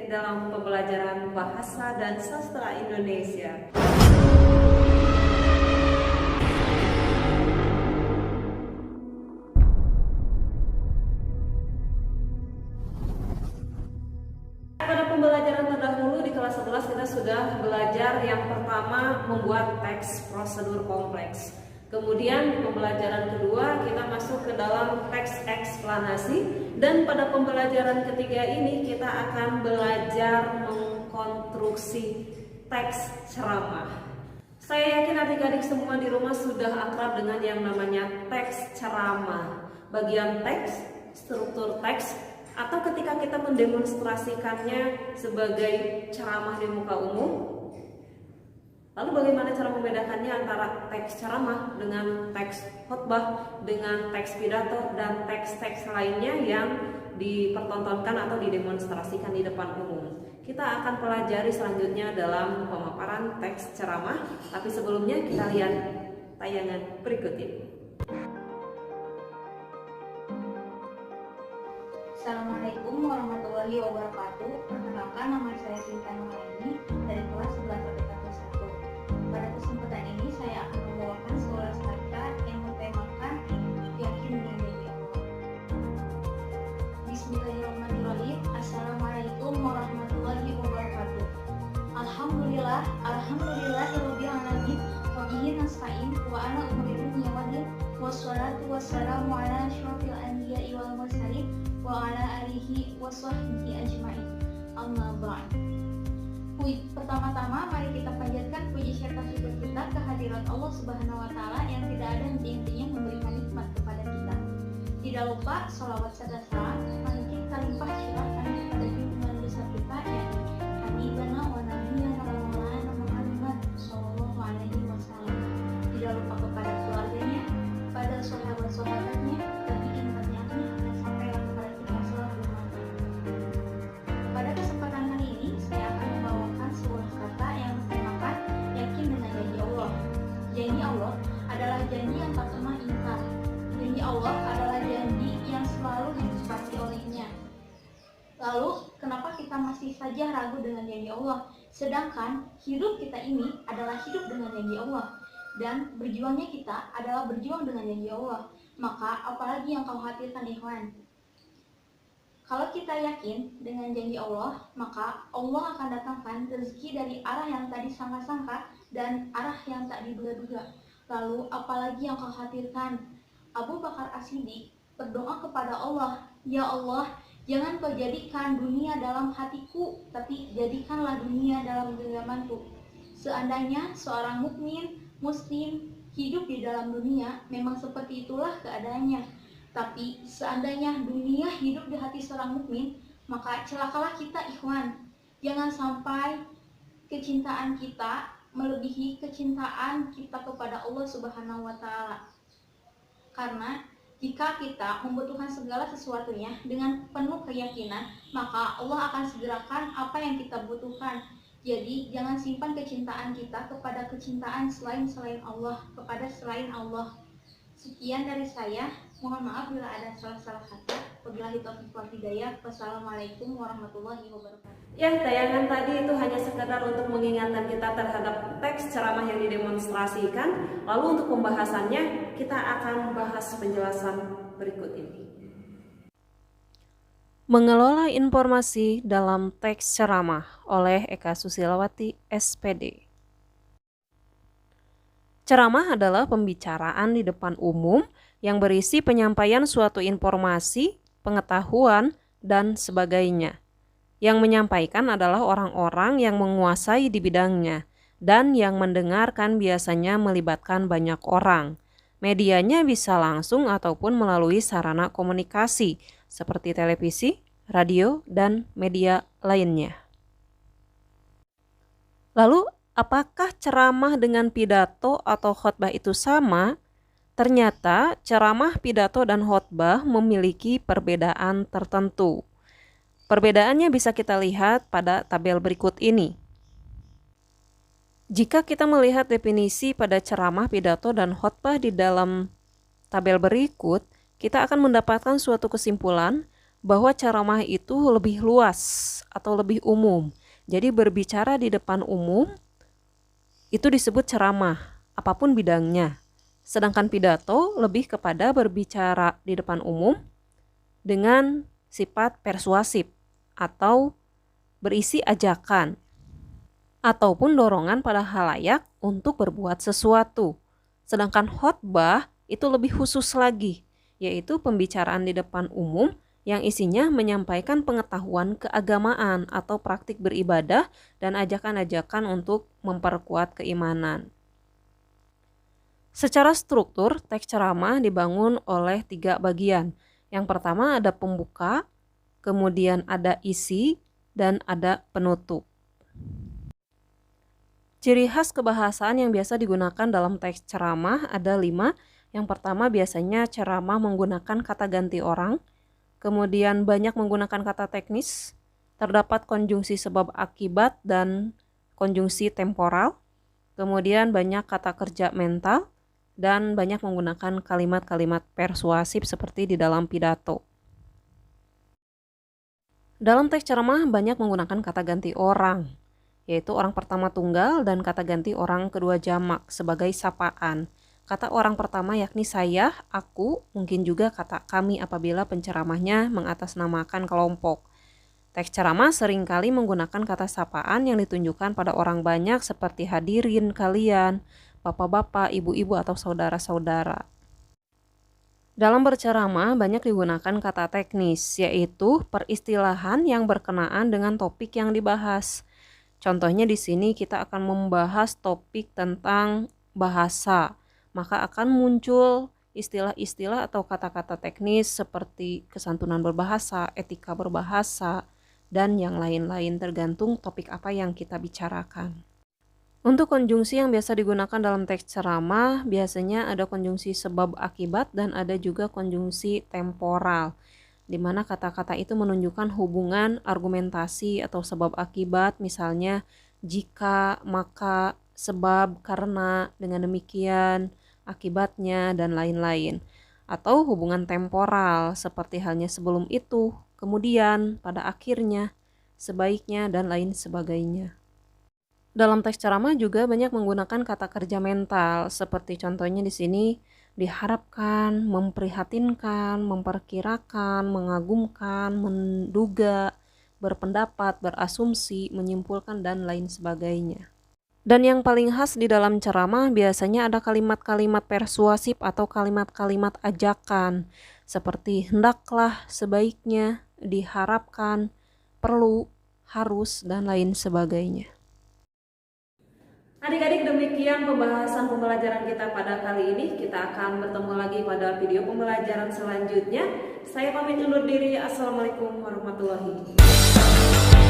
dalam pembelajaran Bahasa dan Sastra Indonesia. Pada pembelajaran terdahulu di kelas 11 kita sudah belajar yang pertama membuat teks prosedur kompleks. Kemudian di pembelajaran kedua kita masuk ke dalam teks eksplanasi, dan pada pembelajaran ketiga ini kita akan belajar mengkonstruksi teks ceramah. Saya yakin adik-adik semua di rumah sudah akrab dengan yang namanya teks ceramah. Bagian teks, struktur teks, atau ketika kita mendemonstrasikannya sebagai ceramah di muka umum. Lalu bagaimana cara membedakannya antara teks ceramah dengan teks khotbah, dengan teks pidato, dan teks-teks lainnya yang dipertontonkan atau didemonstrasikan di depan umum? Kita akan pelajari selanjutnya dalam pemaparan teks ceramah, tapi sebelumnya kita lihat tayangan berikut ini. Assalamualaikum warahmatullahi wabarakatuh. Perkenalkan, nama saya Sinta Nuraini dari kelas 11 APK 1. Pada kesempatan ini saya akan membawakan sebuah kata yang bertemakan yakin dengan janji Allah. Bismillahirrahmanirrahim. Assalamualaikum warahmatullahi wabarakatuh. Alhamdulillahirabbil alamin wa bihi nasta'in wa ala umuri dunya waddin wassalatu wassalamu ala asyrofil anbiya'i wal mursalin wa ala alihi wa sahbihi ajma'in. Amma ba'd. Pertama-tama mari kita panjatkan puji serta syukur kita kehadirat Allah Subhanahu wa taala yang tidak ada henti-hentinya memberikan nikmat kepada kita. Tidak lupa sholawat serta salam makin kalimpah curahkan kepada junjungan besar kita, yakni habibana wa nabiyana wa maulana Muhammad sallallahu alaihi wasallam. Tidak lupa kepada keluarganya, pada sahabat-sahabatnya, tabi'in tabi'in dan sampailah kepada kita selamanya. Pada kesempatan hari ini saya akan membawakan sebuah kata yang bertemakan yakin dengan janji Allah. Janji Allah adalah janji yang tak pernah ingkar. Janji Allah adalah janji yang selalu ditepati olehnya. Lalu, kenapa kita masih saja ragu dengan janji Allah? Sedangkan hidup kita ini adalah hidup dengan janji Allah, dan berjuangnya kita adalah berjuang dengan janji Allah. Maka apalagi yang kau khawatirkan, ikhwan? Kalau kita yakin dengan janji Allah, maka Allah akan datangkan rezeki dari arah yang tadi sangka-sangka dan arah yang tak diduga-duga. Lalu apalagi yang kau khawatirkan? Abu Bakar As-Siddiq berdoa kepada Allah, "Ya Allah, jangan kau jadikan dunia dalam hatiku, tapi jadikanlah dunia dalam genggamanku." Seandainya seorang mukmin muslim hidup di dalam dunia, memang seperti itulah keadaannya. Tapi seandainya dunia hidup di hati seorang mukmin, maka celakalah kita, ikhwan. Jangan sampai kecintaan kita melebihi kecintaan kita kepada Allah Subhanahu wa taala. Karena jika kita membutuhkan segala sesuatunya dengan penuh keyakinan, maka Allah akan segerakan apa yang kita butuhkan. Jadi jangan simpan kecintaan kita kepada kecintaan selain Allah, kepada selain Allah. Sekian dari saya. Mohon maaf bila ada salah-salah kata. Wabillahi taufiq wal hidayah. Wassalamualaikum warahmatullahi wabarakatuh. Ya, tayangan tadi itu hanya sekedar untuk mengingatkan kita terhadap teks ceramah yang didemonstrasikan. Lalu untuk pembahasannya kita akan bahas penjelasan berikut ini. Mengelola informasi dalam teks ceramah oleh Eka Susilawati, SPD. Ceramah adalah pembicaraan di depan umum yang berisi penyampaian suatu informasi, pengetahuan, dan sebagainya. Yang menyampaikan adalah orang-orang yang menguasai di bidangnya, dan yang mendengarkan biasanya melibatkan banyak orang. Medianya bisa langsung ataupun melalui sarana komunikasi, seperti televisi, radio, dan media lainnya. Lalu, apakah ceramah dengan pidato atau khotbah itu sama? Ternyata ceramah, pidato, dan khotbah memiliki perbedaan tertentu. Perbedaannya bisa kita lihat pada tabel berikut ini. Jika kita melihat definisi pada ceramah, pidato, dan khotbah di dalam tabel berikut, kita akan mendapatkan suatu kesimpulan bahwa ceramah itu lebih luas atau lebih umum. Jadi berbicara di depan umum itu disebut ceramah, apapun bidangnya. Sedangkan pidato lebih kepada berbicara di depan umum dengan sifat persuasif atau berisi ajakan ataupun dorongan pada halayak untuk berbuat sesuatu. Sedangkan khotbah itu lebih khusus lagi, yaitu pembicaraan di depan umum yang isinya menyampaikan pengetahuan keagamaan atau praktik beribadah dan ajakan-ajakan untuk memperkuat keimanan. Secara struktur, teks ceramah dibangun oleh 3 bagian. Yang pertama ada pembuka, kemudian ada isi, dan ada penutup. Ciri khas kebahasaan yang biasa digunakan dalam teks ceramah ada 5. Yang pertama biasanya ceramah menggunakan kata ganti orang, kemudian banyak menggunakan kata teknis, terdapat konjungsi sebab akibat dan konjungsi temporal, kemudian banyak kata kerja mental, dan banyak menggunakan kalimat-kalimat persuasif seperti di dalam pidato. Dalam teks ceramah banyak menggunakan kata ganti orang, yaitu orang pertama tunggal dan kata ganti orang kedua jamak sebagai sapaan. Kata orang pertama yakni saya, aku, mungkin juga kata kami apabila penceramahnya mengatasnamakan kelompok. Teks ceramah seringkali menggunakan kata sapaan yang ditunjukkan pada orang banyak seperti hadirin kalian, bapak-bapak, ibu-ibu, atau saudara-saudara. Dalam berceramah banyak digunakan kata teknis, yaitu peristilahan yang berkenaan dengan topik yang dibahas. Contohnya di sini kita akan membahas topik tentang bahasa, maka akan muncul istilah-istilah atau kata-kata teknis seperti kesantunan berbahasa, etika berbahasa, dan yang lain-lain tergantung topik apa yang kita bicarakan. Untuk konjungsi yang biasa digunakan dalam teks ceramah, biasanya ada konjungsi sebab akibat dan ada juga konjungsi temporal, di mana kata-kata itu menunjukkan hubungan argumentasi atau sebab akibat, misalnya jika, maka, sebab, karena, dengan demikian, akibatnya, dan lain-lain. Atau hubungan temporal, seperti halnya sebelum itu, kemudian, pada akhirnya, sebaiknya, dan lain sebagainya. Dalam teks ceramah juga banyak menggunakan kata kerja mental, seperti contohnya di sini diharapkan, memprihatinkan, memperkirakan, mengagumkan, menduga, berpendapat, berasumsi, menyimpulkan, dan lain sebagainya. Dan yang paling khas di dalam ceramah biasanya ada kalimat-kalimat persuasif atau kalimat-kalimat ajakan, seperti hendaklah, sebaiknya, diharapkan, perlu, harus, dan lain sebagainya. Adik-adik, demikian pembahasan pembelajaran kita pada kali ini. Kita akan bertemu lagi pada video pembelajaran selanjutnya. Saya pamit undur diri. Assalamualaikum warahmatullahi wabarakatuh.